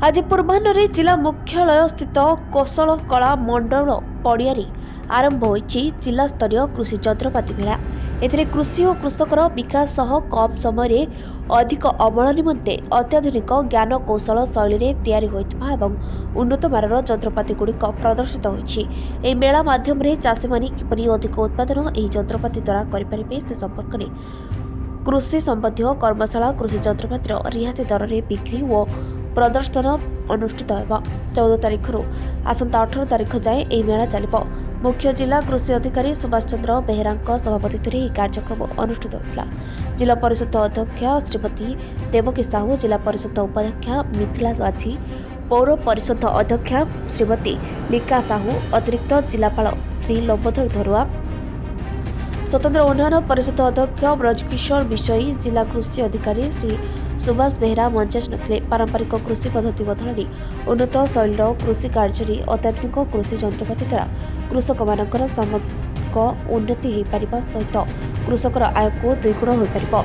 आज पूर्वाह्न जिला मुख्यालय स्थित कौशल कला मंडल पड़िया आरंभ होइछि जिला स्तरीय कृषि यंत्रपाति मेला। एथिरे कृषि और कृषकर विकास सह कम समय अधिक अमल निमंते अत्याधुनिक ज्ञान कौशल शैली तैयारी होइतबा एवं उन्नत मानर यंत्रपाति गुड़िक प्रदर्शित होइछि। एही मेला माध्यम रे चाषी माने किपरि अधिक उत्पादन एही यंत्रपाति द्वारा करिपारिबे से संपर्क में कृषि संबंधी कर्मशाला कृषि यंत्रपातिर रिहाती दर में बिक्री और प्रदर्शन अनुष्ठित होगा। 14 तारिख आसंता 18 तारिख जाए यह मेला चलिब। मुख्य जिला कृषि अधिकारी सुभाष चंद्र बेहेरा सभापतित्व में कार्यक्रम अनुष्ठित होता। जिला परिषद अध्यक्ष श्रीमती देवकी साहू, जिला परिषद उपाध्यक्षा मिथिला माझी, पौर परिषद अध्यक्ष श्रीमती लिका साहू, अतिरिक्त जिलापाल श्री लंबोधर धरुआ, स्वतंत्र उन्नयन परिषद अध्यक्ष ब्रजकिशोर विषयी, जिला कृषि अधिकारी श्री सुभाष बेहेरा मंचास नथिले। पारंपरिक कृषि पद्धति बदल उन्नत शैलीर कृषि कार्य अत्याधुनिक कृषि यंत्रपाति द्वारा कृषक मानकर सामूहिक उन्नति हो पारिबा सहित कृषकर आय को द्विगुण हो पारिबो।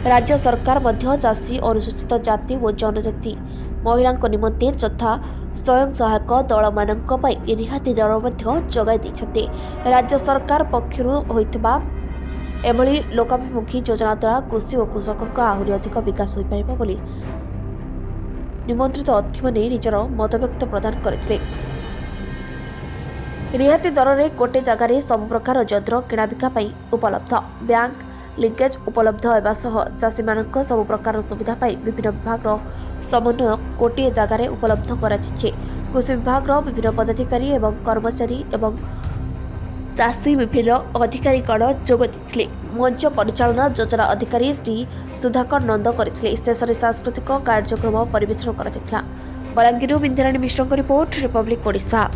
राज्य सरकार मध्य चाषी, अनुसूचित जाति और जनजाति महिलांक निमंते तथा स्वयं सहायक दल मानक पई रिहाती दर मध्य जगाई दैछथि। राज्य सरकार पक्षरु होइतबा एभली लोकाभिमुखी योजना द्वारा कृषि और कृषक आहरी अधिक विकास हो पारिबो बोली निमंत्रित अतिथि माने निजर मतव्यक्त प्रदान करथिले। रिहाती दर में गोटे जगार सब प्रकार यंत्र किणाबिका उपलब्ध, बैंक लिंकेज उपलब्ध होगा सह चाषी मानक सब प्रकार सुविधा पाई विभिन्न विभाग समन्वय गोटे जगार उपलब्ध कराଯାଇଛି। कृषि विभाग विभिन्न पदाधिकारी एवं कर्मचारी एवं चाषी विभिन्न अधिकारीगण जोग देते। मंच परिचालना योजना अधिकारी श्री सुधाकर नंद करथिले। शेष में सांस्कृतिक कार्यक्रम परिवेषण करा। बलांगीर इंदिराणी मिश्र रिपोर्ट, रिपब्लिक ओडिशा।